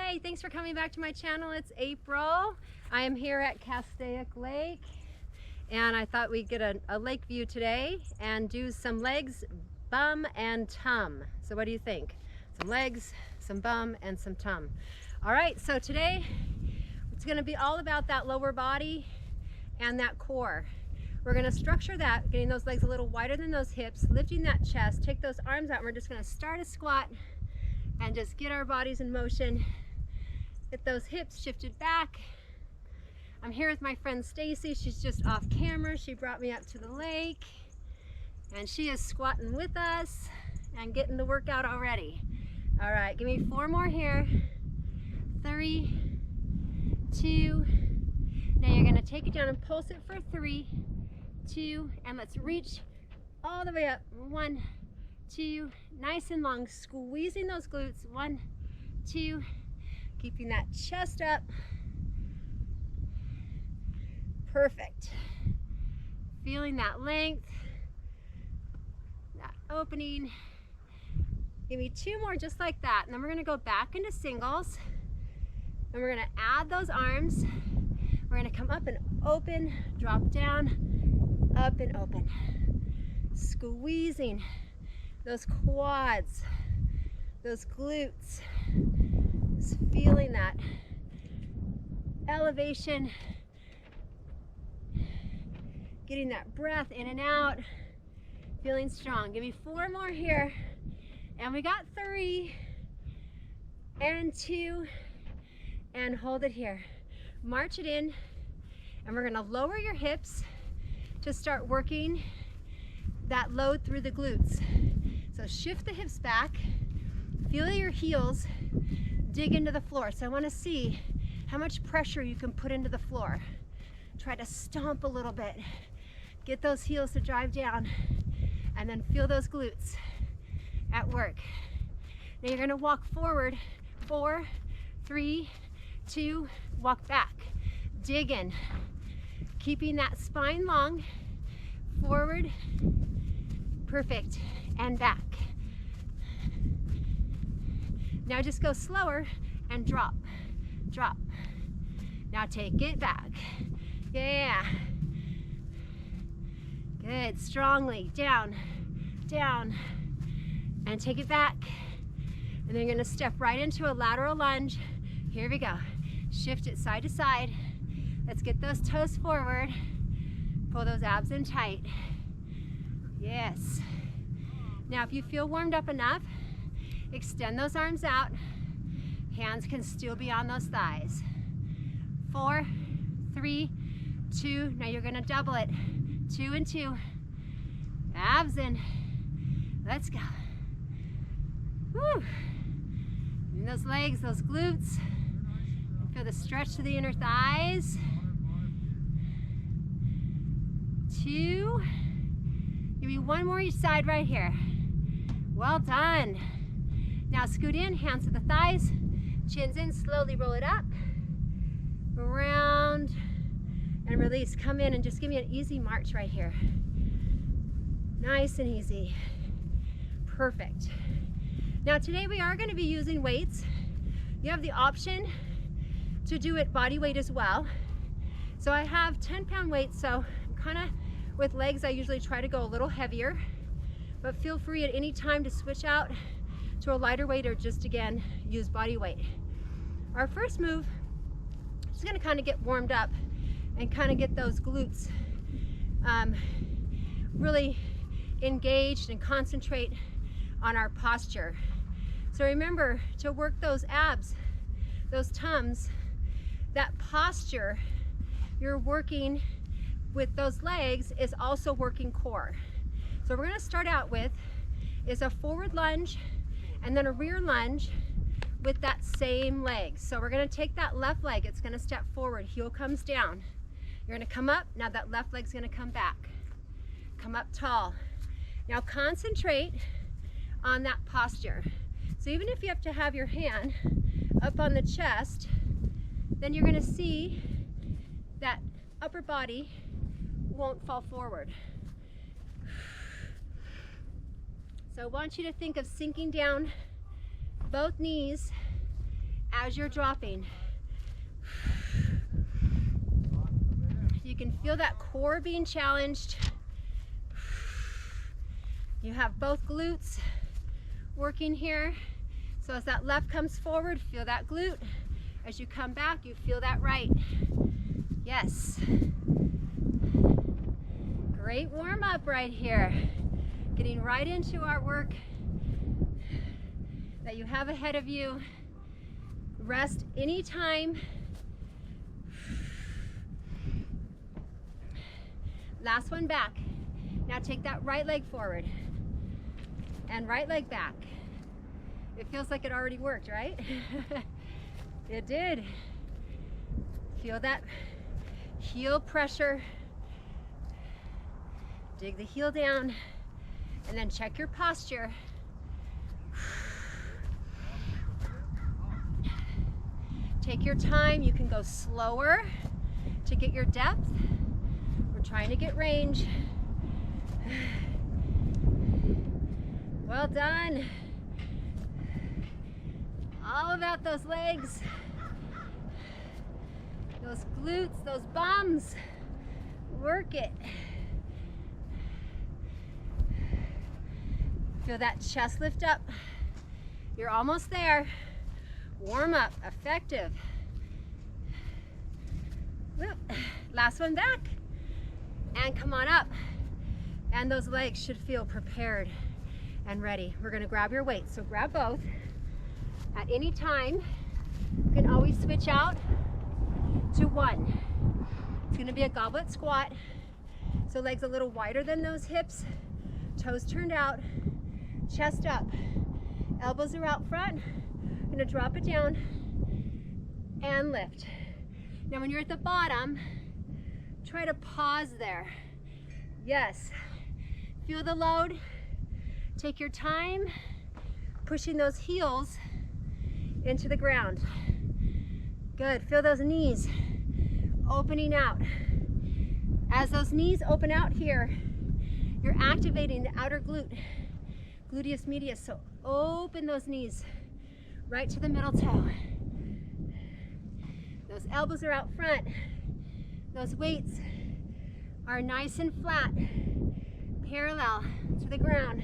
Hi, thanks for coming back to my channel. It's April. I am here at Castaic Lake and I thought we'd get a lake view today and do some legs, bum, and tum. So what do you think? Some legs, some bum, and some tum. All right, so today it's gonna be all about that lower body and that core. We're gonna structure that, getting those legs a little wider than those hips, lifting that chest, take those arms out, and we're just gonna start a squat and just get our bodies in motion. Get those hips shifted back. I'm here with my friend Stacy. She's just off camera. She brought me up to the lake and she is squatting with us and getting the workout already. All right, give me 4 more here. 3, 2. Now you're gonna take it down and pulse it for 3, 2, and let's reach all the way up. 1, 2, nice and long, squeezing those glutes. 1, 2, keeping that chest up. Perfect. Feeling that length, that opening. Give me 2 more just like that, and then we're gonna go back into singles, and we're gonna add those arms. We're gonna come up and open, drop down, up and open. Squeezing those quads, those glutes, just feeling that elevation, getting that breath in and out, feeling strong. Give me 4 more here, and we got 3 and 2, and hold it here. March it in, and we're gonna lower your hips to start working that load through the glutes. So shift the hips back, feel your heels dig into the floor. So I want to see how much pressure you can put into the floor. Try to stomp a little bit. Get those heels to drive down, and then feel those glutes at work. Now you're going to walk forward. 4, 3, 2, walk back. Dig in. Keeping that spine long. Forward. Perfect. And back. Now just go slower and drop, drop. Now take it back. Yeah. Good, strongly, down, down, and take it back. And then you're gonna step right into a lateral lunge. Here we go. Shift it side to side. Let's get those toes forward. Pull those abs in tight. Yes. Now if you feel warmed up enough, extend those arms out. Hands can still be on those thighs. 4, 3, 2. Now you're gonna double it. 2 and 2. Abs in. Let's go. Woo. And those legs, those glutes. Feel the stretch to the inner thighs. 2. Give me 1 more each side right here. Well done. Now scoot in, hands to the thighs, chins in, slowly roll it up, around, and release. Come in and just give me an easy march right here. Nice and easy. Perfect. Now today we are going to be using weights. You have the option to do it body weight as well. So I have 10-pound weights, so kind of with legs I usually try to go a little heavier, but feel free at any time to switch out to a lighter weight or just again use body weight. Our first move is going to kind of get warmed up and kind of get those glutes really engaged and concentrate on our posture. So remember to work those abs, those tums, that posture you're working with those legs is also working core. So we're going to start out with is a forward lunge and then a rear lunge with that same leg. So we're going to take that left leg, it's going to step forward, heel comes down. You're going to come up, now that left leg's going to come back. Come up tall. Now concentrate on that posture. So even if you have to have your hand up on the chest, then you're going to see that upper body won't fall forward. So I want you to think of sinking down both knees as you're dropping. You can feel that core being challenged. You have both glutes working here. So as that left comes forward, feel that glute. As you come back, you feel that right. Yes. Great warm up right here. Getting right into our work that you have ahead of you. Rest anytime. Last one back. Now take that right leg forward and right leg back. It feels like it already worked, right? It did. Feel that heel pressure. Dig the heel down and then check your posture. Take your time. You can go slower to get your depth. We're trying to get range. Well done. All about those legs, those glutes, those bums. Work it. Feel that chest lift up. You're almost there. Warm up, effective. Whoop. Last one back. And come on up. And those legs should feel prepared and ready. We're gonna grab your weights. So grab both. At any time, you can always switch out to one. It's gonna be a goblet squat. So legs a little wider than those hips, toes turned out, chest up, elbows are out front. I'm gonna drop it down and lift. Now when you're at the bottom, try to pause there. Yes, feel the load. Take your time, pushing those heels into the ground. Good, feel those knees opening out. As those knees open out here, you're activating the outer glute, gluteus medius, so open those knees right to the middle toe. Those elbows are out front. Those weights are nice and flat, parallel to the ground.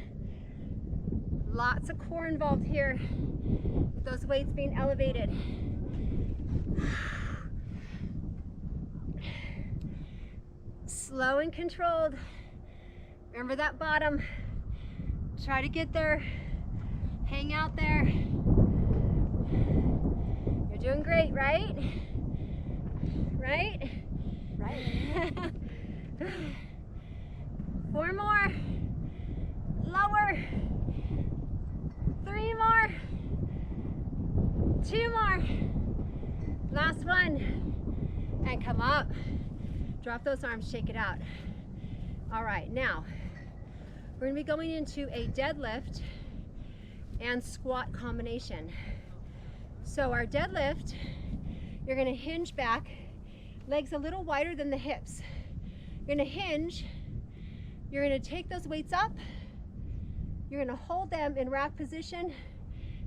Lots of core involved here, with those weights being elevated. Slow and controlled. Remember that bottom. Try to get there. Hang out there. You're doing great, right? Right? Right. 4 more. Lower. 3 more. 2 more. Last one. And come up. Drop those arms, shake it out. All right, now we're gonna be going into a deadlift and squat combination. So our deadlift, you're gonna hinge back, legs a little wider than the hips. You're gonna hinge, you're gonna take those weights up, you're gonna hold them in rack position,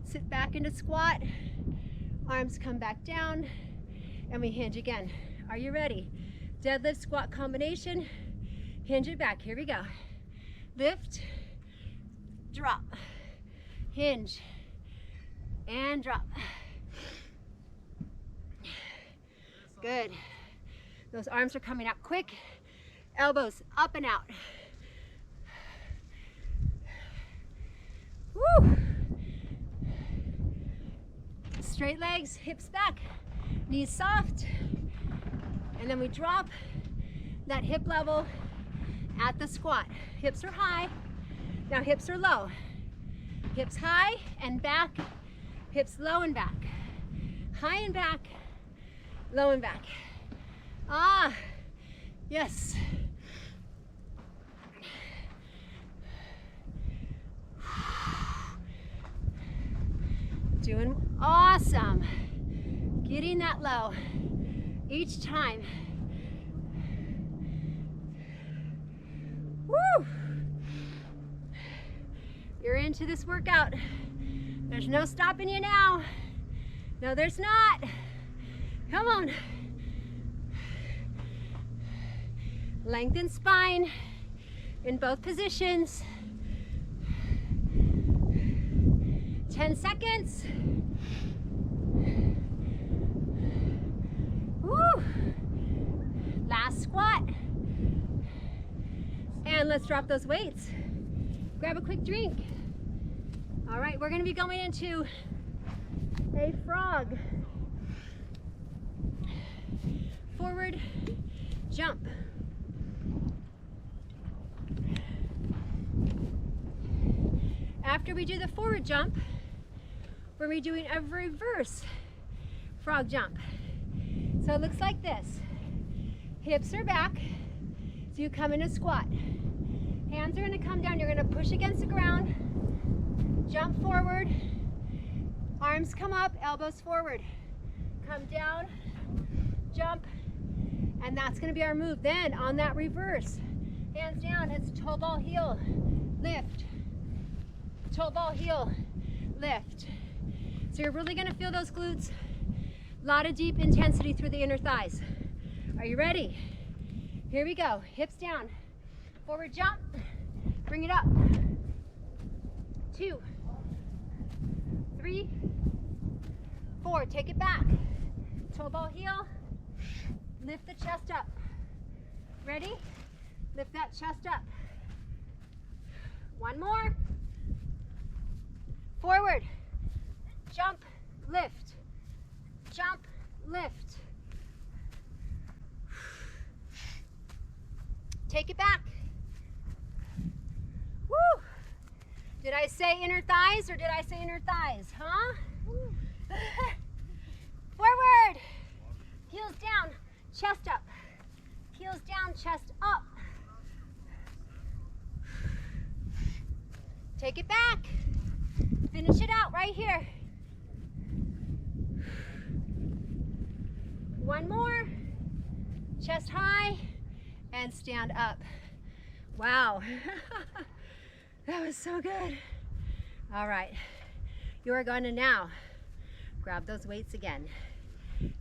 sit back into squat, arms come back down, and we hinge again. Are you ready? Deadlift squat combination, hinge it back. Here we go. Lift, drop, hinge, and drop. Good. Those arms are coming out quick. Elbows up and out. Woo! Straight legs, hips back, knees soft. And then we drop that hip level at the squat. Hips are high, now hips are low. Hips high and back, hips low and back. High and back, low and back. Ah, yes. Doing awesome. Getting that low each time. Woo! You're into this workout. There's no stopping you now. No, there's not. Come on. Lengthen spine in both positions. 10 seconds. Woo. Last squat. And let's drop those weights. Grab a quick drink. All right, we're gonna be going into a frog. Forward jump. After we do the forward jump, we're gonna be doing a reverse frog jump. So it looks like this. Hips are back, so you come in a squat. Hands are gonna come down, you're gonna push against the ground, jump forward, arms come up, elbows forward. Come down, jump, and that's gonna be our move. Then on that reverse, hands down, it's toe ball heel, lift. Toe ball heel, lift. So you're really gonna feel those glutes. A lot of deep intensity through the inner thighs. Are you ready? Here we go. Hips down. Forward jump. Bring it up. 2, 3, 4. Take it back. Toe ball heel. Lift the chest up. Ready? Lift that chest up. One more. Forward. Jump, lift. Jump, lift. Take it back. Woo! Did I say inner thighs or did I say inner thighs? Huh? Forward. Heels down, chest up. Heels down, chest up. Take it back. Finish it out right here. One more. Chest high and stand up. Wow. That was so good. All right. You are going to now grab those weights again.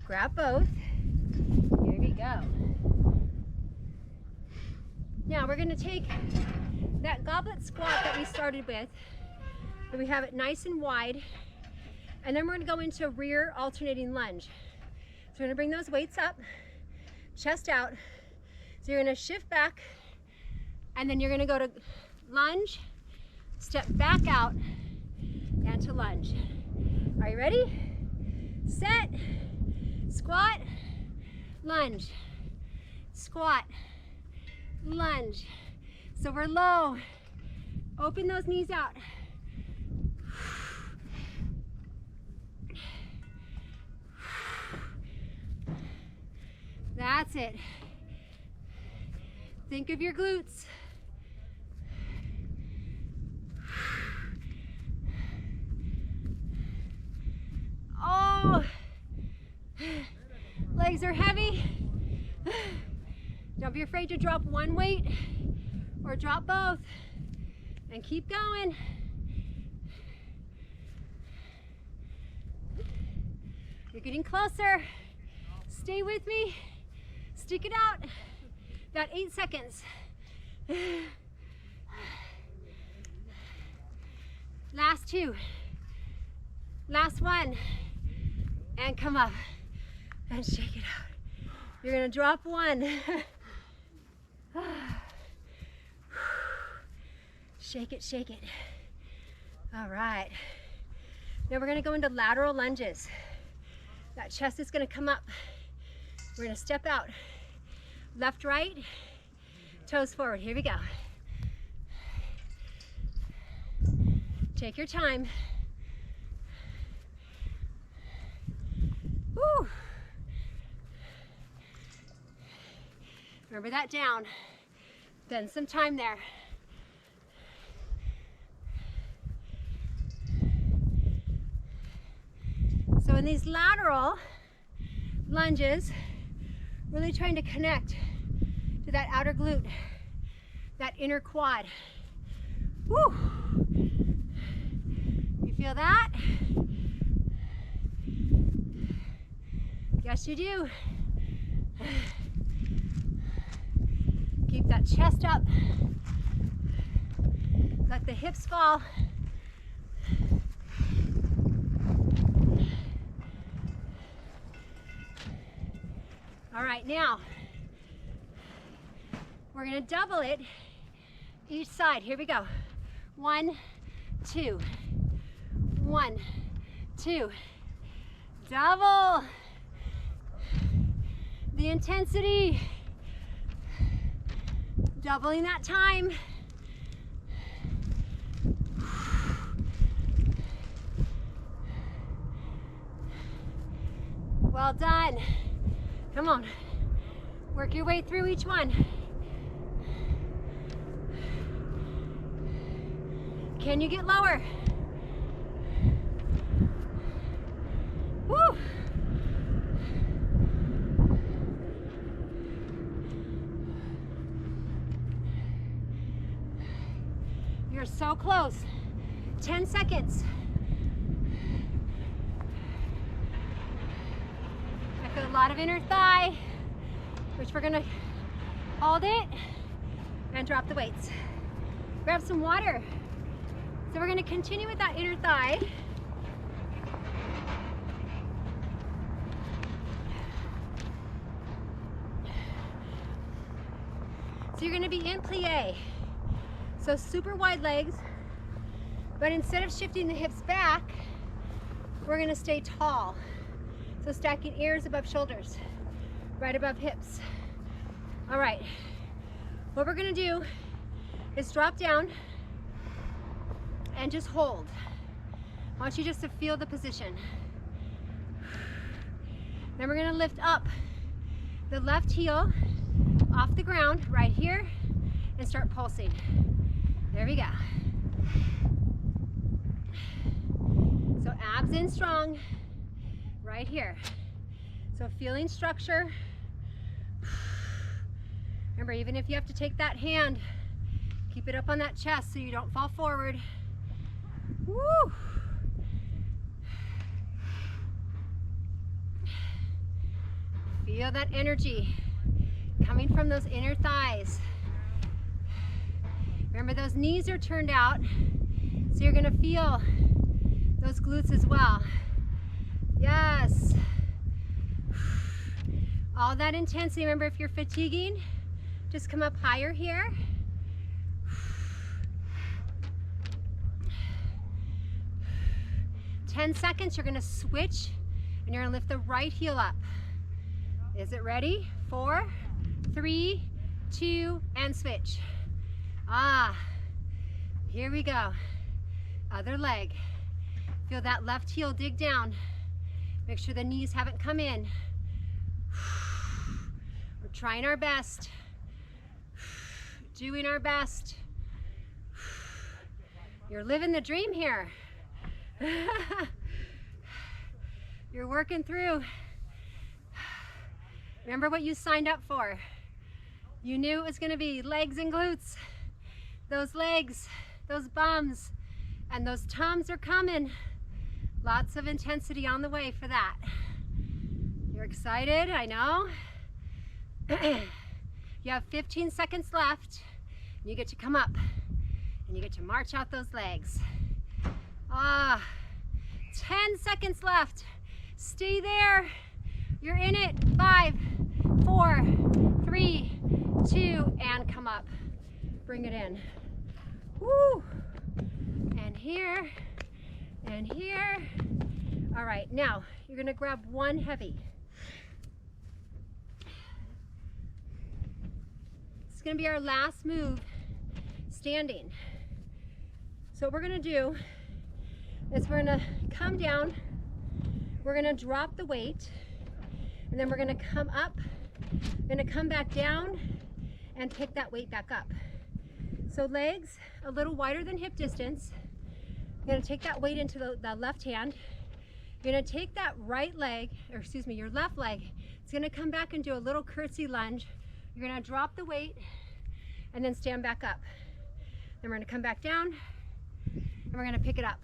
Grab both. Here we go. Now we're going to take that goblet squat that we started with. And we have it nice and wide, and then we're going to go into rear alternating lunge. So we're going to bring those weights up, chest out. So you're going to shift back, and then you're going to go to lunge, step back out, and to lunge. Are you ready? Set, squat, lunge, squat, lunge. So we're low. Open those knees out. That's it. Think of your glutes. Oh, legs are heavy. Don't be afraid to drop one weight or drop both and keep going. You're getting closer. Stay with me. Stick it out. About 8 seconds. Last 2. Last 1. And come up and shake it out. You're gonna drop 1. Shake it, shake it. All right. Now we're gonna go into lateral lunges. That chest is gonna come up. We're gonna step out. Left, right, toes forward. Here we go. Take your time. Woo. Remember that down. Spend some time there. So in these lateral lunges, really trying to connect to that outer glute, that inner quad. Woo! You feel that? Yes, you do. Keep that chest up. Let the hips fall. All right, now we're gonna double it each side. Here we go. 1, 2. 1, 2. Double the intensity. Doubling that time. Well done. Come on. Work your way through each one. Can you get lower? Woo! You're so close. 10 seconds. I feel a lot of inner thigh, which we're gonna hold it and drop the weights. Grab some water. So we're gonna continue with that inner thigh. So you're gonna be in plie. So super wide legs, but instead of shifting the hips back, we're gonna stay tall. So stacking ears above shoulders, right above hips. All right, what we're gonna do is drop down and just hold. I want you just to feel the position. Then we're gonna lift up the left heel off the ground right here and start pulsing. There we go. So abs in strong, right here. So feeling structure. Remember, even if you have to take that hand, keep it up on that chest so you don't fall forward. Woo! Feel that energy coming from those inner thighs. Remember, those knees are turned out, so you're gonna feel those glutes as well. Yes. All that intensity. Remember, if you're fatiguing, just come up higher here. 10 seconds, you're gonna switch and you're gonna lift the right heel up. Is it ready? 4, 3, 2, and switch. Here we go. Other leg. Feel that left heel dig down. Make sure the knees haven't come in. We're trying our best. Doing our best. You're living the dream here. You're working through. Remember what you signed up for. You knew it was going to be legs and glutes. Those legs, those bums, and those tums are coming. Lots of intensity on the way for that. You're excited, I know. You have 15 seconds left. You get to come up and you get to march out those legs. 10 seconds left. Stay there. You're in it. 5, 4, 3, 2, and come up. Bring it in. Woo! And here, and here. All right, now you're gonna grab one heavy. It's gonna be our last move, standing. So what we're gonna do is we're gonna come down, we're gonna drop the weight, and then we're gonna come up, we're gonna come back down and pick that weight back up. So legs a little wider than hip distance. You're gonna take that weight into the left hand. You're gonna take that right leg, or excuse me, your left leg. It's gonna come back and do a little curtsy lunge. You're gonna drop the weight and then stand back up. Then we're gonna come back down and we're gonna pick it up.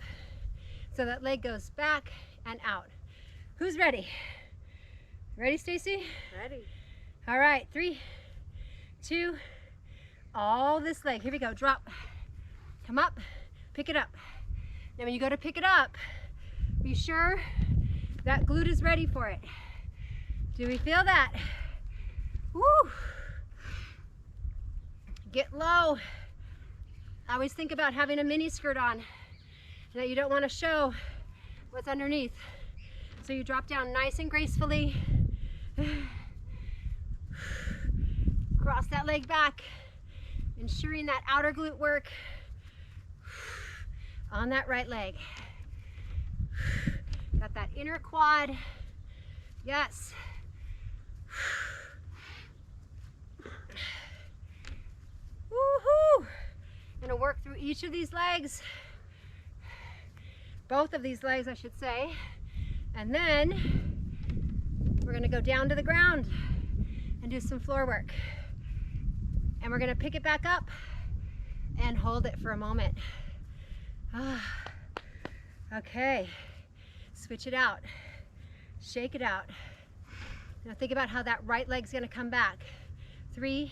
So that leg goes back and out. Who's ready? Ready, Stacy? Ready. All right, 3, 2, all this leg. Here we go, drop. Come up, pick it up. Now when you go to pick it up, be sure that glute is ready for it. Do we feel that? Woo! Get low. I always think about having a mini skirt on that you don't want to show what's underneath. So you drop down nice and gracefully. Cross that leg back, ensuring that outer glute work on that right leg. Got that inner quad. Yes. Woohoo! Gonna work through each of these legs. Both of these legs, I should say. And then we're gonna go down to the ground and do some floor work. And we're gonna pick it back up and hold it for a moment. Okay, switch it out, shake it out. Now think about how that right leg's gonna come back. 3,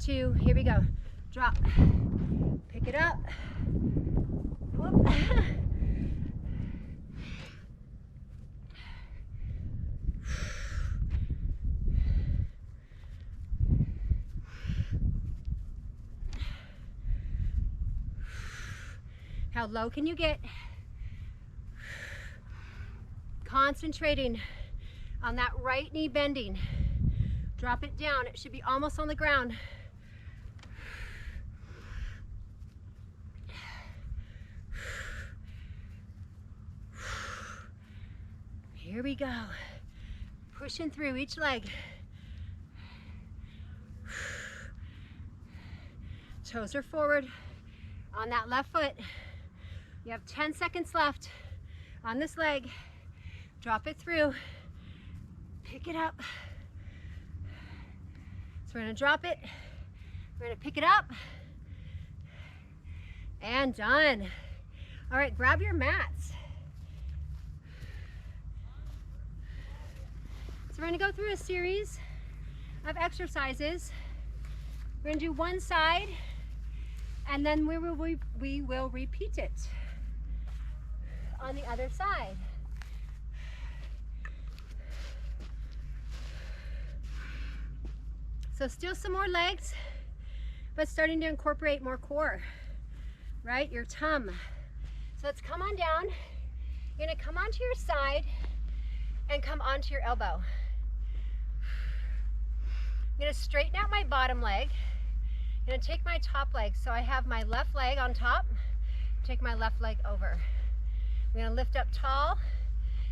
2, here we go. Drop, pick it up. Whoop. How low can you get? Concentrating on that right knee bending. Drop it down. It should be almost on the ground. Here we go. Pushing through each leg. Toes are forward on that left foot. You have 10 seconds left on this leg. Drop it through. Pick it up. So we're gonna drop it. We're gonna pick it up. And done. All right, grab your mats. So we're gonna go through a series of exercises. We're gonna do one side, and then we will repeat it on the other side. So still some more legs, but starting to incorporate more core, right? Your tum. So let's come on down. You're gonna come onto your side and come onto your elbow. I'm gonna straighten out my bottom leg. I'm gonna take my top leg. So I have my left leg on top, take my left leg over. I'm gonna lift up tall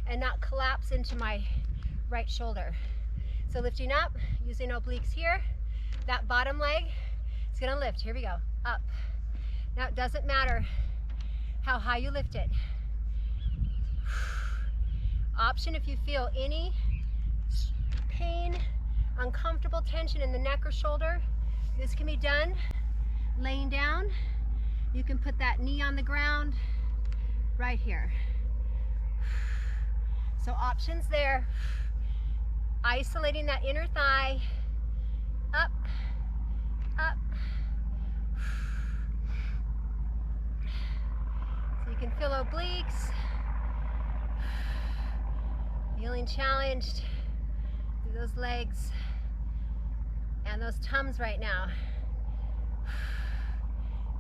and not collapse into my right shoulder. So lifting up, using obliques here. That bottom leg is gonna lift. Here we go, up. Now it doesn't matter how high you lift it. Option if you feel any pain, uncomfortable tension in the neck or shoulder, this can be done laying down. You can put that knee on the ground right here. So options there. Isolating that inner thigh, up, up. So you can feel obliques, feeling challenged through those legs and those tums right now.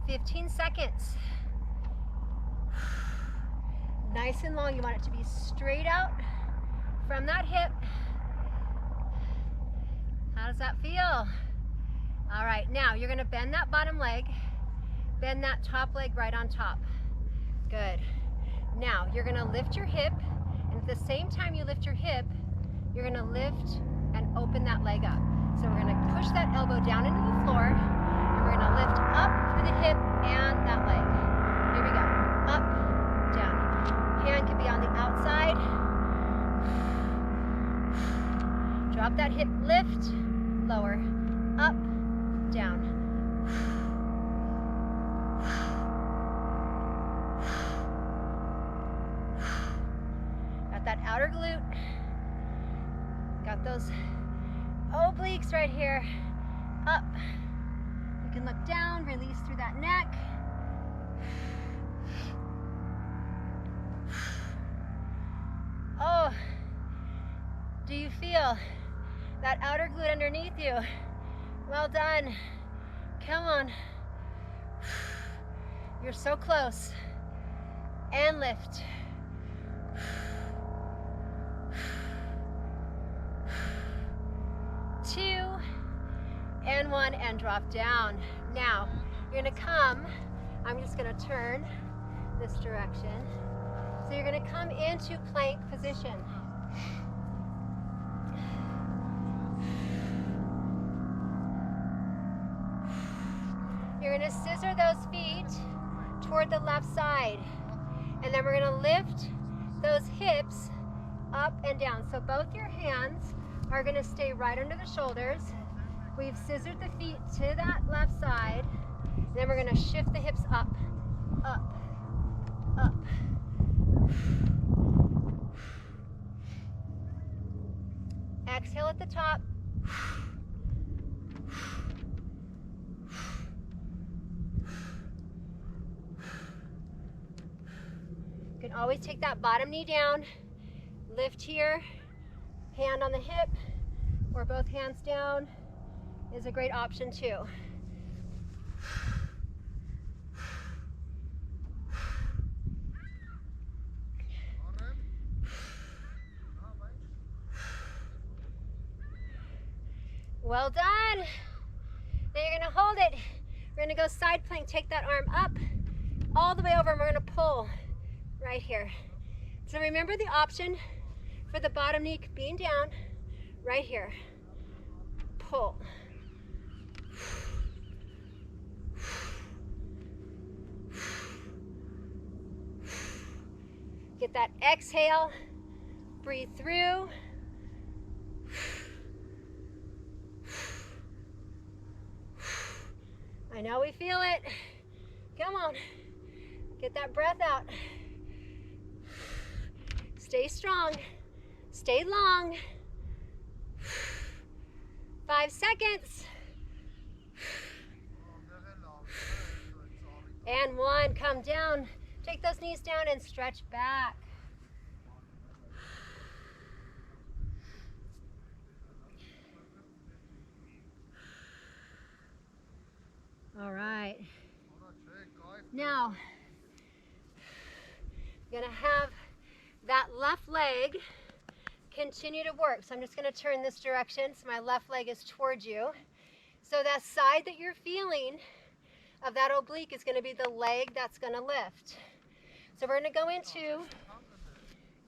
15 seconds. Nice and long. You want it to be straight out from that hip. How does that feel? All right, now you're gonna bend that bottom leg, bend that top leg right on top. Good. Now you're gonna lift your hip, and at the same time you lift your hip, you're gonna lift and open that leg up. So we're gonna push that elbow down into the floor, and we're gonna lift up through the hip and that leg. Here we go, up, down. Hand can be on the outside. Drop that hip, lift, lower, up, down. Got that outer glute. Got Get those obliques right here, up. You can look down, release through that neck. Oh, do you feel that outer glute underneath you? Well done. Come on. You're so close. And lift. 2 and 1 and drop down. Now, you're gonna come, I'm just gonna turn this direction. So you're gonna come into plank position. You're gonna scissor those feet toward the left side. And then we're gonna lift those hips up and down. So both your hands are gonna stay right under the shoulders. We've scissored the feet to that left side. And then we're gonna shift the hips up, up, up. Exhale at the top. You can always take that bottom knee down, lift here, hand on the hip, or both hands down is a great option too. Well done. Now you're gonna hold it. We're gonna go side plank, take that arm up, all the way over, and we're gonna pull right here. So remember the option for the bottom knee being down, right here. Pull. Get that exhale, breathe through. I know we feel it. Come on, get that breath out. Stay strong, stay long. 5 seconds. And 1, come down. Take those knees down and stretch back. All right. Now, I'm gonna have that left leg continue to work. So I'm just gonna turn this direction so my left leg is towards you. So that side that you're feeling of that oblique is gonna be the leg that's gonna lift. So we're gonna go into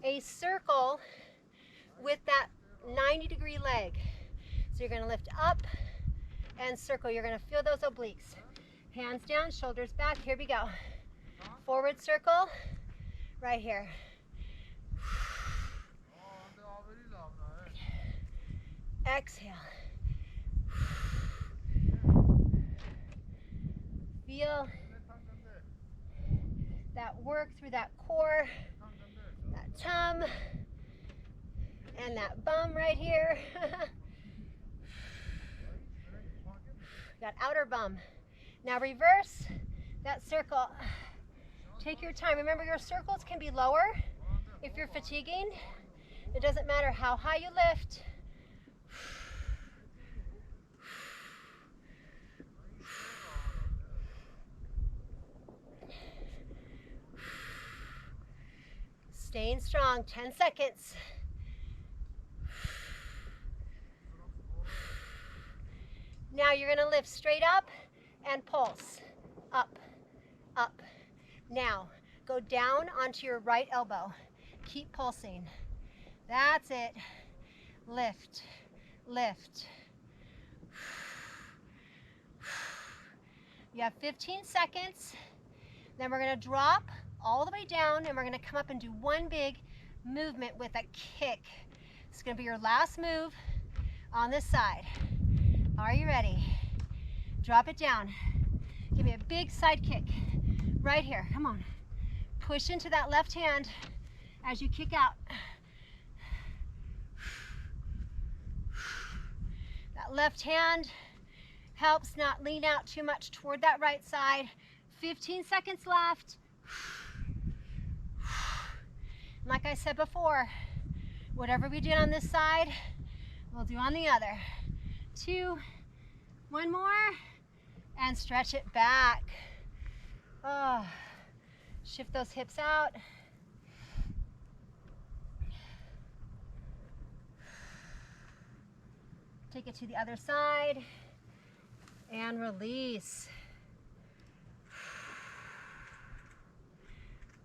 a circle with that 90-degree leg. So you're gonna lift up and circle. You're gonna feel those obliques. Hands down, shoulders back, here we go. Forward circle, right here. Exhale. Feel that work through that core, that tum, and that bum right here. That outer bum. Now reverse that circle. Take your time. Remember, your circles can be lower if you're fatiguing. It doesn't matter how high you lift. Staying strong, 10 seconds. Now you're gonna lift straight up and pulse. Up, up. Now, go down onto your right elbow. Keep pulsing. That's it. Lift, lift. You have 15 seconds. Then we're gonna drop all the way down and we're gonna come up and do one big movement with a kick. It's gonna be your last move on this side. Are you ready? Drop it down. Give me a big side kick right here. Come on. Push into that left hand as you kick out. that left hand helps not lean out too much toward that right side. 15 seconds left. Like I said before, whatever we did on this side, we'll do on the other. 2, 1 more, and stretch it back. Oh, shift those hips out. Take it to the other side and release.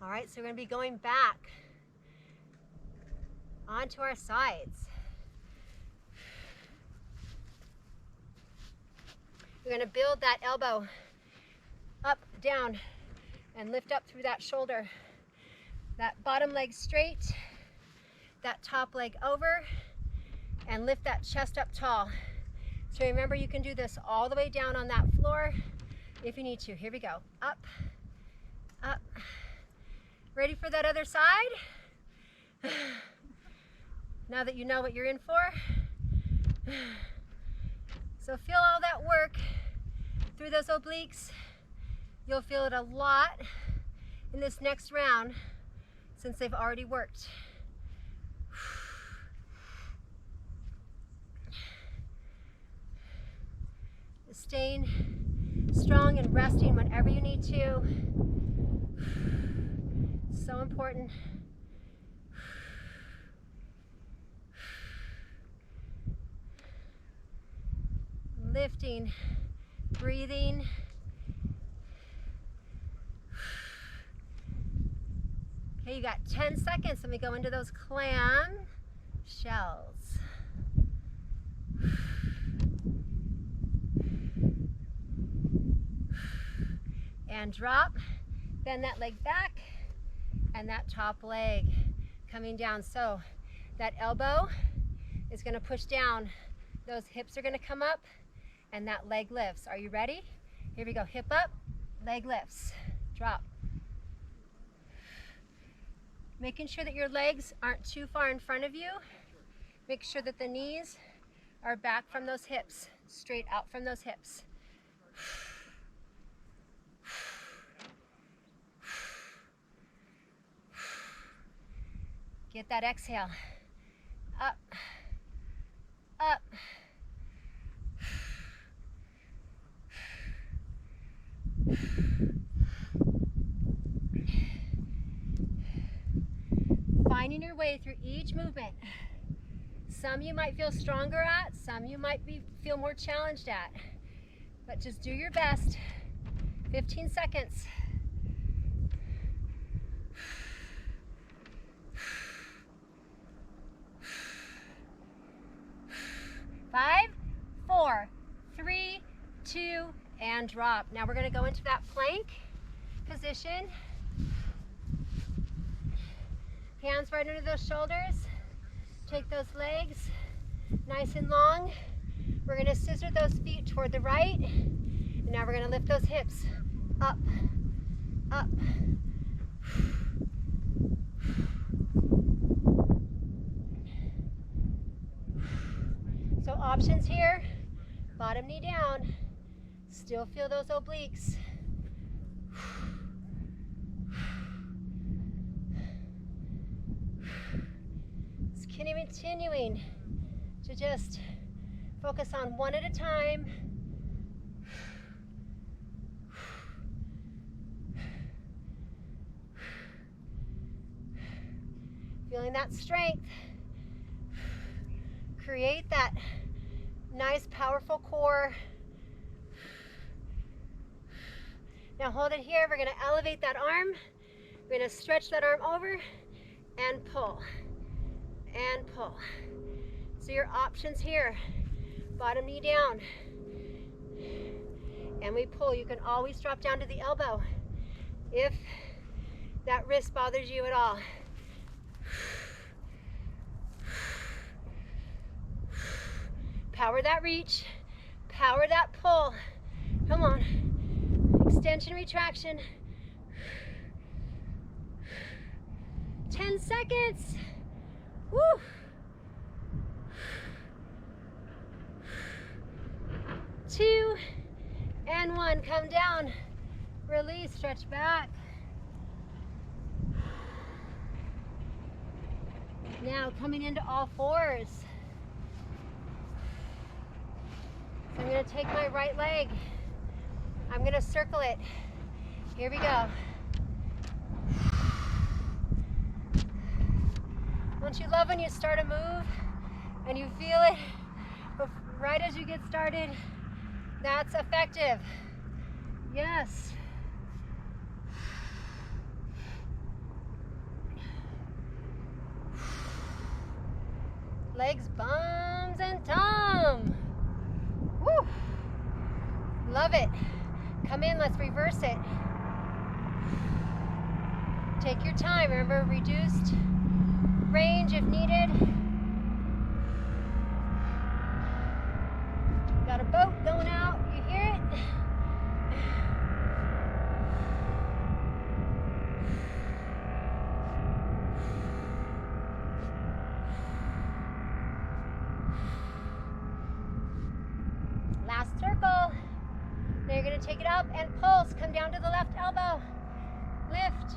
All right, so we're going to be going back onto our sides. We're going to build that elbow up, down, and lift up through that shoulder. That bottom leg straight, that top leg over, and lift that chest up tall. So remember, you can do this all the way down on that floor if you need to. Here we go. Up, up. Ready for that other side? Now that you know what you're in for. So feel all that work through those obliques. You'll feel it a lot in this next round since they've already worked. Staying strong and resting whenever you need to. So important. Lifting, breathing. Okay, you got 10 seconds and we go into those clam shells. And drop, bend that leg back, and that top leg coming down. So that elbow is going to push down, those hips are going to come up, and that leg lifts. Are you ready? Here we go. Hip up, leg lifts, drop. Making sure that your legs aren't too far in front of you. Make sure that the knees are back from those hips, straight out from those hips. Get that exhale. Up, up. Finding your way through each movement. Some you might feel stronger at, some you might feel more challenged at. But just do your best. 15 seconds. 5, 4, 3, 2, and drop. Now we're going to go into that plank position. Hands right under those shoulders. Take those legs nice and long. We're going to scissor those feet toward the right. And now we're going to lift those hips up, up. So options here, bottom knee down, still feel those obliques. Continuing to just focus on one at a time. Feeling that strength. Create that nice, powerful core. Now hold it here. We're going to elevate that arm. We're going to stretch that arm over and pull. And pull. So your options here, bottom knee down, and we pull. You can always drop down to the elbow if that wrist bothers you at all. Power that reach, power that pull. Come on, extension, retraction. 10 seconds. Woo! and come down. Release, stretch back. Now coming into all fours. So I'm going to take my right leg. I'm going to circle it. Here we go. Don't you love when you start a move and you feel it right as you get started? That's effective. Yes. Legs, bums, and tum. Woo! Love it. Come in, let's reverse it. Take your time. Remember, reduced range if needed. Got a boat going out. You hear it? Last circle. Now you're going to take it up and pulse. Come down to the left elbow. Lift.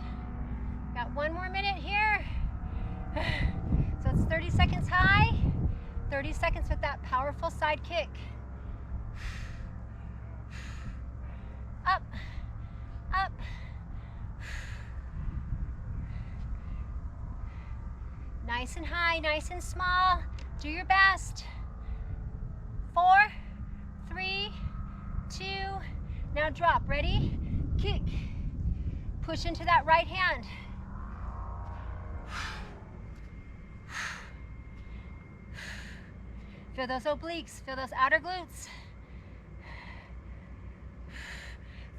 Got one more minute here. So it's 30 seconds high, 30 seconds with that powerful side kick. Up, up. Nice and high, nice and small. Do your best. 4, 3, 2. Now drop. Ready? Kick. Push into that right hand. Feel those obliques, feel those outer glutes.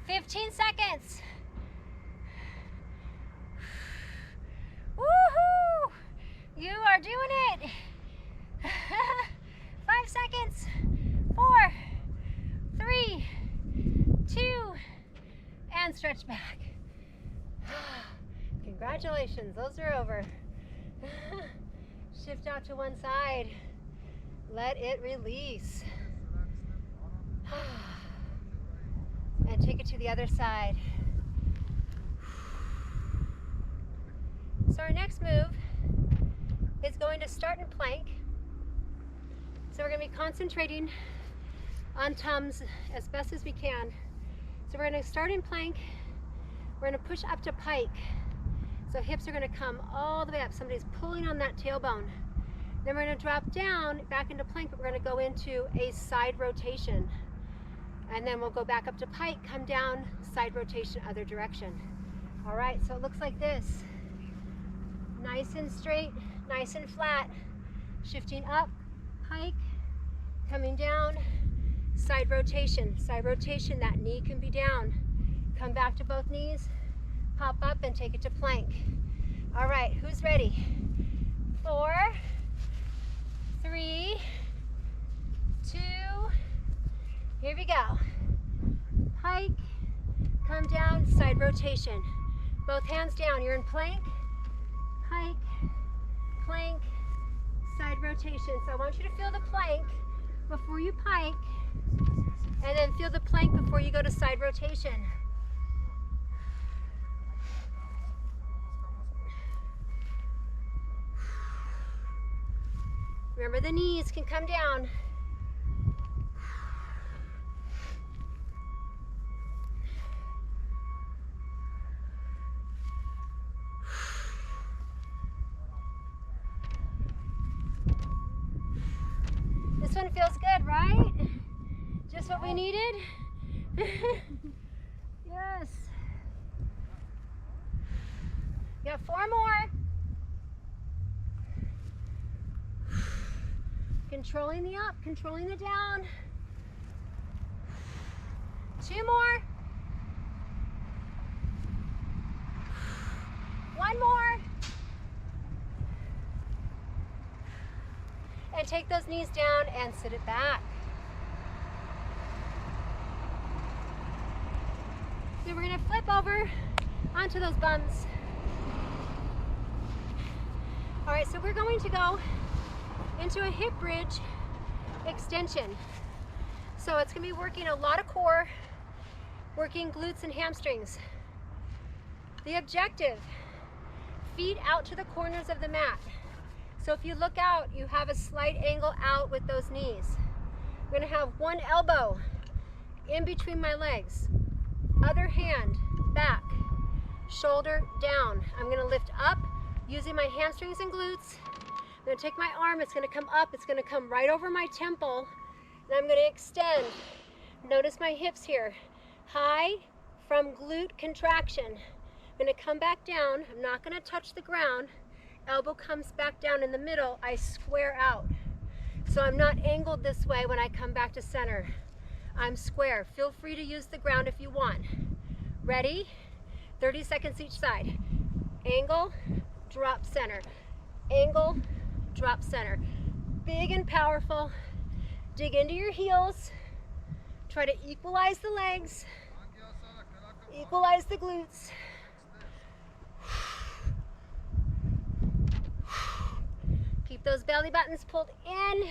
15 seconds. Woohoo! You are doing it. 5 seconds. 4, 3, 2, and stretch back. Congratulations, those are over. Shift out to one side. Let it release. And take it to the other side. So our next move is going to start in plank. So we're going to be concentrating on tums as best as we can. So we're going to start in plank. We're going to push up to pike. So hips are going to come all the way up. Somebody's pulling on that tailbone. Then we're going to drop down back into plank, but we're going to go into a side rotation. And then we'll go back up to pike, come down, side rotation, other direction. All right, so it looks like this. Nice and straight, nice and flat. Shifting up, pike, coming down, side rotation. Side rotation, that knee can be down. Come back to both knees, pop up and take it to plank. All right, who's ready? 4, 3, 2, here we go. Pike, come down, side rotation. Both hands down, you're in plank, pike, plank, side rotation. So I want you to feel the plank before you pike, and then feel the plank before you go to side rotation. Remember, the knees can come down. This one feels good, right? Just what we needed? Yes. You got 4 more. Controlling the up, controlling the down. 2 more. 1 more. And take those knees down and sit it back. Then we're going to flip over onto those bums. All right, so we're going to go into a Hipbridge Extension. So it's going to be working a lot of core working glutes and hamstrings. The objective, feet out to the corners of the mat. So if you look out, you have a slight angle out with those knees. I'm gonna have one elbow in between my legs, other hand back, shoulder down. I'm gonna lift up using my hamstrings and glutes. I'm gonna take my arm, it's gonna come up, it's gonna come right over my temple, and I'm gonna extend. Notice my hips here, high from glute contraction. I'm gonna come back down, I'm not gonna touch the ground. Elbow comes back down in the middle, I square out. So I'm not angled this way when I come back to center. I'm square. Feel free to use the ground if you want. Ready? 30 seconds each side. Angle, drop center. Angle, drop center. Big and powerful. Dig into your heels. Try to equalize the legs. Equalize the glutes. Keep those belly buttons pulled in.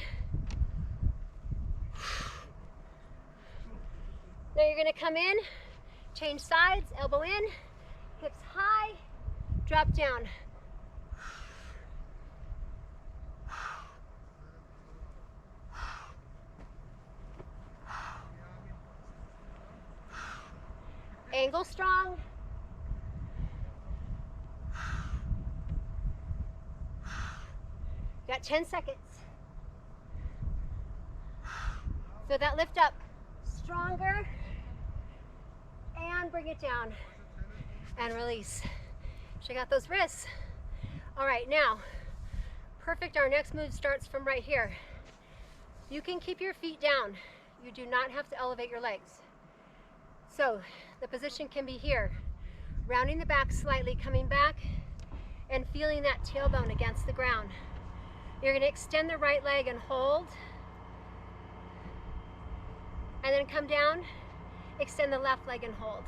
Now you're gonna come in, change sides, elbow in, hips high, drop down. Angle strong. Got 10 seconds. Feel that lift up. Stronger. And bring it down. And release. Check out those wrists. All right, now, perfect. Our next move starts from right here. You can keep your feet down. You do not have to elevate your legs. So the position can be here. Rounding the back slightly, coming back, and feeling that tailbone against the ground. You're going to extend the right leg and hold. And then come down, extend the left leg and hold.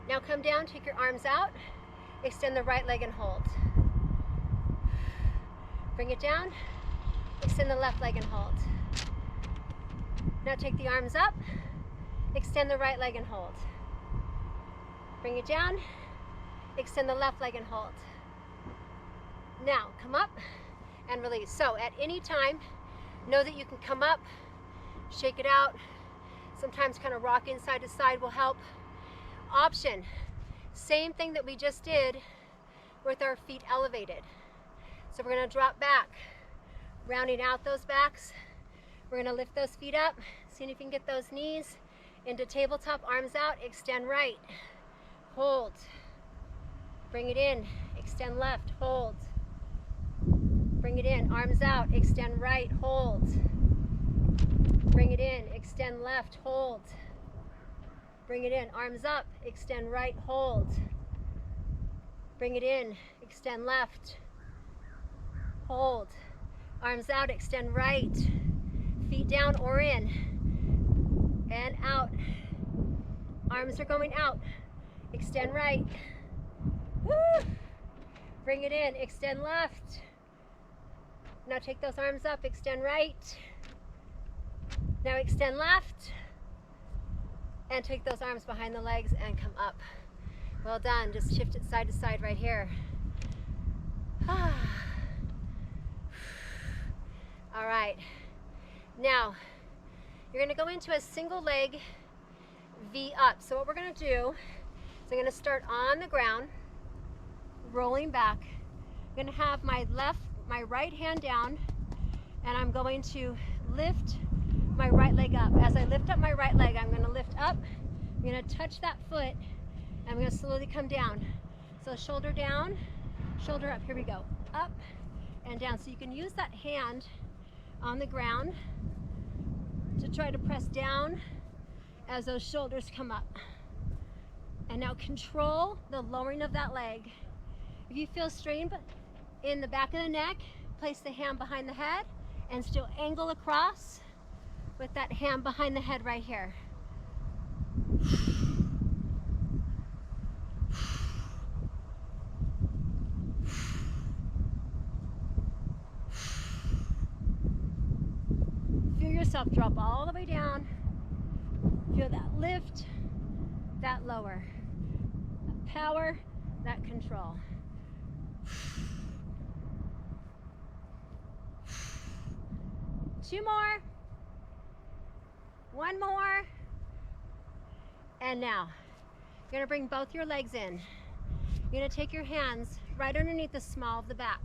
Now come down, take your arms out, extend the right leg and hold. Bring it down, extend the left leg and hold. Now take the arms up, extend the right leg and hold. Bring it down, extend the left leg and hold. Now come up and release. So at any time, know that you can come up, shake it out. Sometimes kind of rocking side to side will help. Option, same thing that we just did with our feet elevated. So we're going to drop back, rounding out those backs. We're going to lift those feet up, seeing if you can get those knees into tabletop, arms out, extend right, hold, bring it in, extend left, hold, bring it in, arms out, extend right, hold, bring it in, extend left, hold, bring it in, arms up, extend right, hold, bring it in, extend left, hold, arms out, extend right, feet down or in, and out, arms are going out, extend right, woo, bring it in, extend left, now take those arms up, extend right, now extend left, and take those arms behind the legs and come up. Well done, just shift it side to side right here. All right, now you're gonna go into a single leg V up. So what we're gonna do is I'm gonna start on the ground, rolling back. I'm gonna have my right hand down, and I'm going to lift my right leg up. As I lift up my right leg, I'm gonna lift up, I'm gonna touch that foot, and I'm gonna slowly come down. So shoulder down, shoulder up, here we go. Up and down. So you can use that hand on the ground to try to press down as those shoulders come up. And now control the lowering of that leg. If you feel strain in the back of the neck, place the hand behind the head and still angle across with that hand behind the head right here. Feel yourself drop all the way down. Feel that lift, that lower, that power, that control. 2 more. 1 more. And now, you're gonna bring both your legs in. You're gonna take your hands right underneath the small of the back.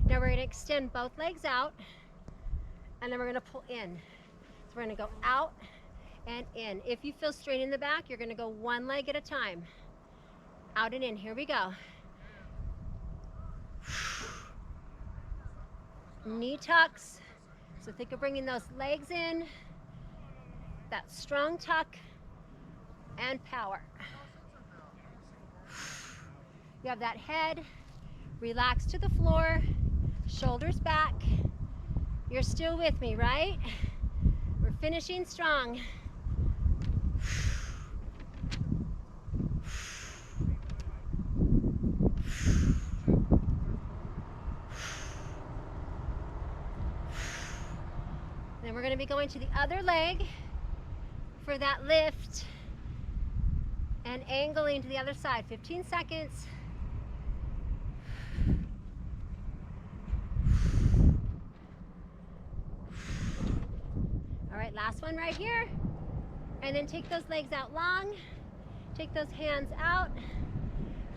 Now we're gonna extend both legs out, and then we're gonna pull in. So we're gonna go out and in. If you feel strain in the back, you're gonna go 1 leg at a time. Out and in, here we go. Knee tucks. So think of bringing those legs in, that strong tuck, and power. You have that head, relax to the floor, shoulders back. You're still with me, right? We're finishing strong. Then we're going to be going to the other leg for that lift and angling to the other side. 15 seconds. All right, last one right here. And then take those legs out long. Take those hands out.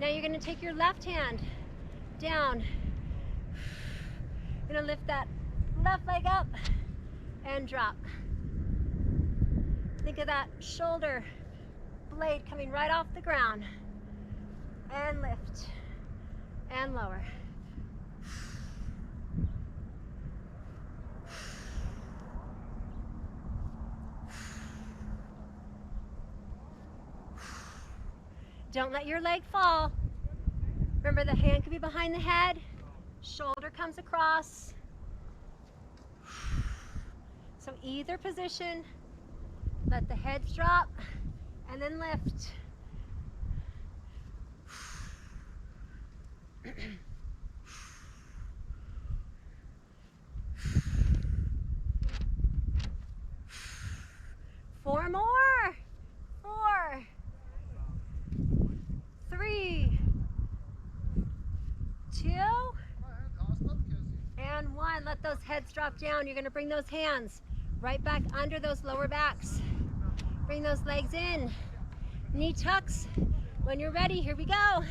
Now you're going to take your left hand down. You're going to lift that left leg up and drop. Think of that shoulder blade coming right off the ground. And lift and lower. Don't let your leg fall. Remember, the hand could be behind the head, shoulder comes across. So either position, let the head drop and then lift. Four more. 4, 3, 2, and 1. Let those heads drop down. You're going to bring those hands right back under those lower backs. Bring those legs in. Knee tucks. When you're ready, here we go.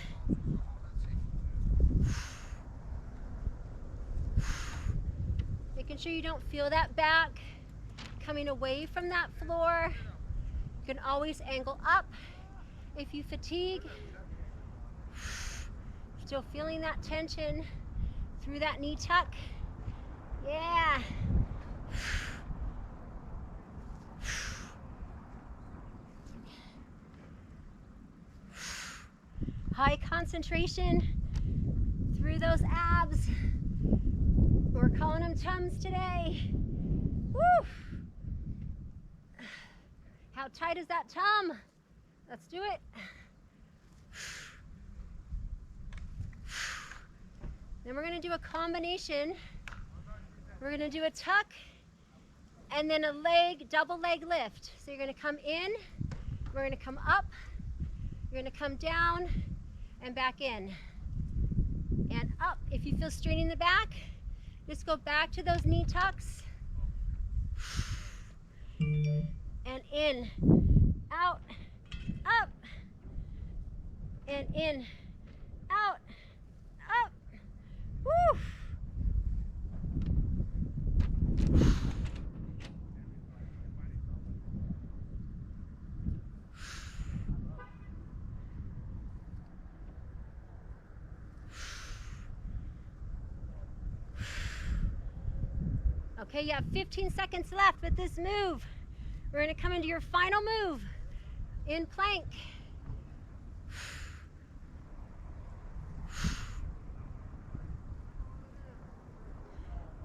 Making sure you don't feel that back coming away from that floor. You can always angle up if you fatigue. Still feeling that tension through that knee tuck. Yeah. High concentration through those abs. We're calling them tums today. Woo! How tight is that tum? Let's do it. Then we're going to do a combination. We're going to do a tuck and then a leg, double leg lift. So you're going to come in, we're going to come up, you're going to come down and back in and up. If you feel strain in the back, just go back to those knee tucks and in, out, up, and in, out, up. Woo! Okay, you have 15 seconds left with this move. We're going to come into your final move in plank.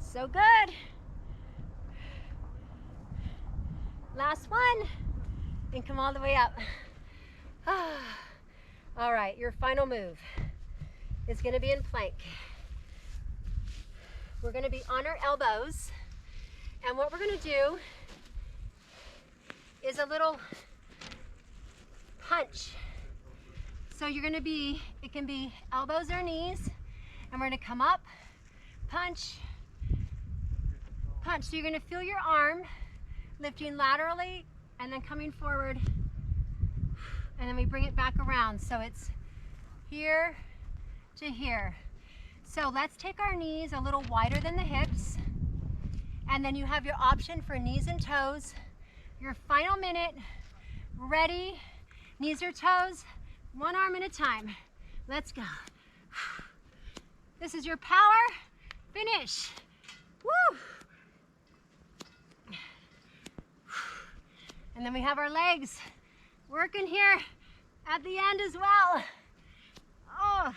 So good. Last one. And come all the way up. All right, your final move is going to be in plank. We're going to be on our elbows. And what we're going to do is a little punch. So you're gonna be, it can be elbows or knees, and we're gonna come up, punch, punch. So you're gonna feel your arm lifting laterally and then coming forward, and then we bring it back around. So it's here to here. So let's take our knees a little wider than the hips, and then you have your option for knees and toes. Your final minute, ready, knees or toes, one arm at a time. Let's go. This is your power finish. Woo! And then we have our legs working here at the end as well. Oh.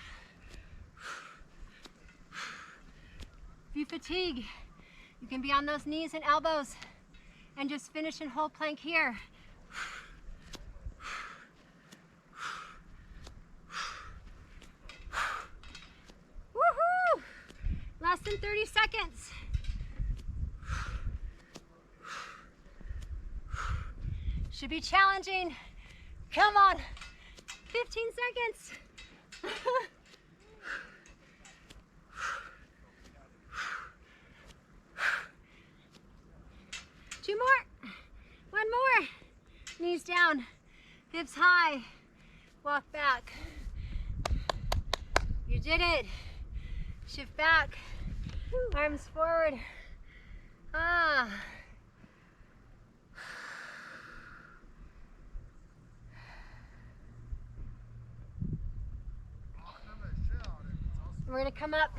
If you fatigue, you can be on those knees and elbows and just finish and hold plank here. Woohoo! Less than 30 seconds. Should be challenging. Come on, 15 seconds. Two more, one more. Knees down, hips high, walk back. You did it. Shift back, arms forward. Ah. We're gonna come up,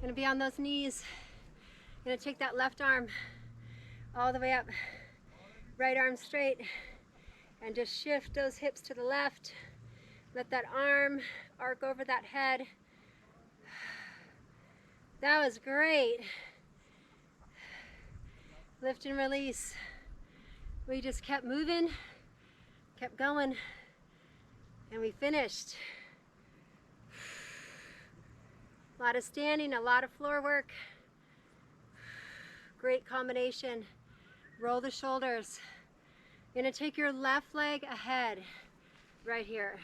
gonna be on those knees. Gonna take that left arm all the way up, right arm straight, and just shift those hips to the left. Let that arm arc over that head. That was great. Lift and release. We just kept moving, kept going, and we finished. A lot of standing, a lot of floor work. Great combination. Roll the shoulders. You're gonna take your left leg ahead, right here.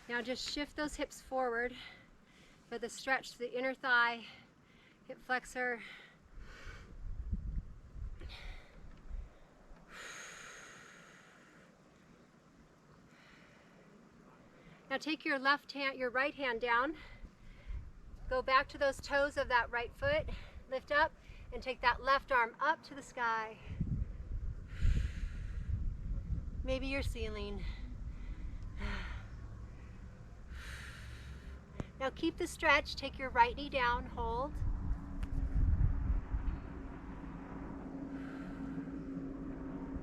Now just shift those hips forward for the stretch to the inner thigh, hip flexor. Now take your left hand, your right hand down. Go back to those toes of that right foot. Lift up and take that left arm up to the sky. Maybe your ceiling. Now keep the stretch. Take your right knee down, hold.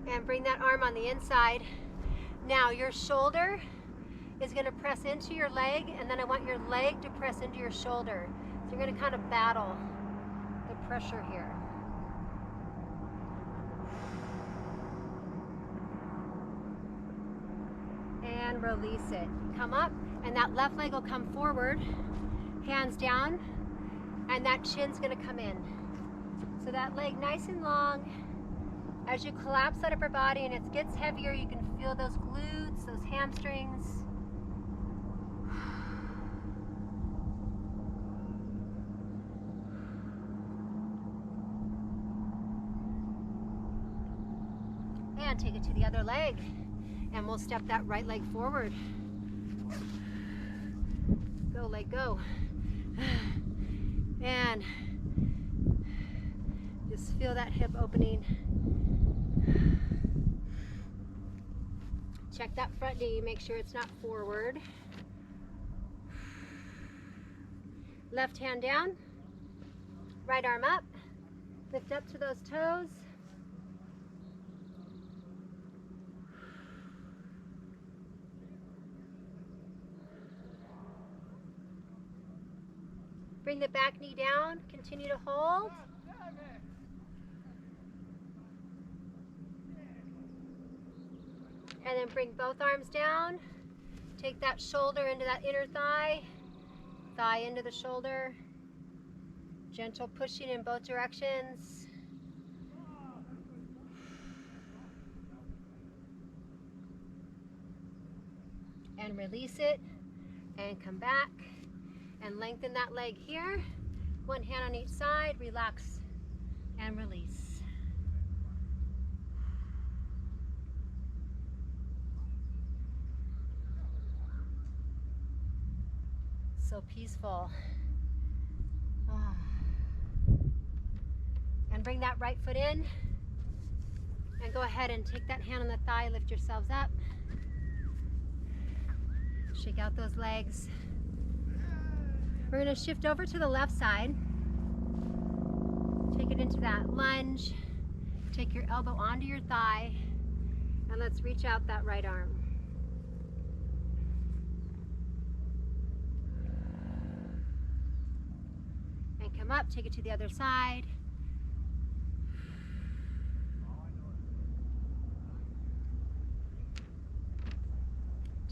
And bring that arm on the inside. Now your shoulder is going to press into your leg, and then I want your leg to press into your shoulder. So you're going to kind of battle the pressure here. And release it. Come up, and that left leg will come forward, hands down, and that chin's going to come in. So that leg nice and long. As you collapse that upper body and it gets heavier, you can feel those glutes, those hamstrings. And take it to the other leg, and we'll step that right leg forward. Go, leg, go. And just feel that hip opening. Check that front knee, make sure it's not forward. Left hand down, right arm up, lift up to those toes. Bring the back knee down, continue to hold. And then bring both arms down. Take that shoulder into that inner thigh, thigh into the shoulder. Gentle pushing in both directions. and release it, and come back and lengthen that leg here. One hand on each side, relax and release. So peaceful. Oh. And bring that right foot in, and go ahead and take that hand on the thigh, lift yourselves up. Shake out those legs. We're going to shift over to the left side. Take it into that lunge. Take your elbow onto your thigh, and let's reach out that right arm. And come up, take it to the other side.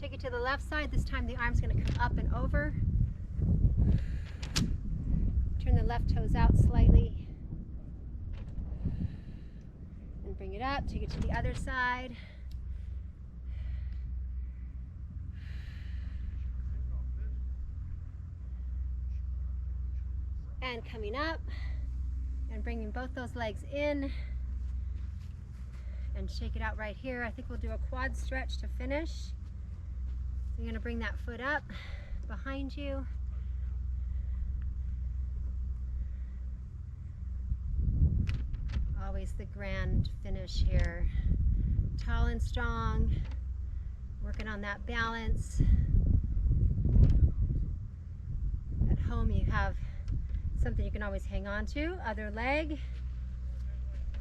Take it to the left side. This time the arm's going to come up and over. Turn the left toes out slightly. And bring it up. Take it to the other side. And coming up and bringing both those legs in. And shake it out right here. I think we'll do a quad stretch to finish. So you're going to bring that foot up behind you. Always the grand finish here. Tall and strong, working on that balance. At home you have something you can always hang on to, other leg.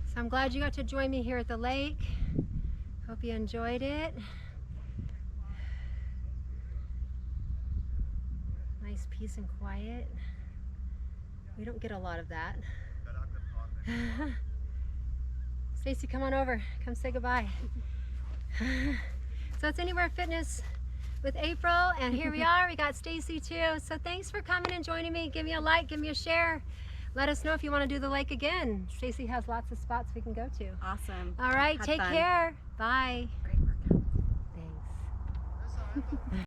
So I'm glad you got to join me here at the lake. Hope you enjoyed it. Nice peace and quiet. We don't get a lot of that. Stacy, come on over. Come say goodbye. So it's Anywhere Fitness with April, and here we are. We got Stacy too. So thanks for coming and joining me. Give me a like, give me a share. Let us know if you want to do the lake again. Stacy has lots of spots we can go to. Awesome. All right, take care. Bye. Great workout. Thanks.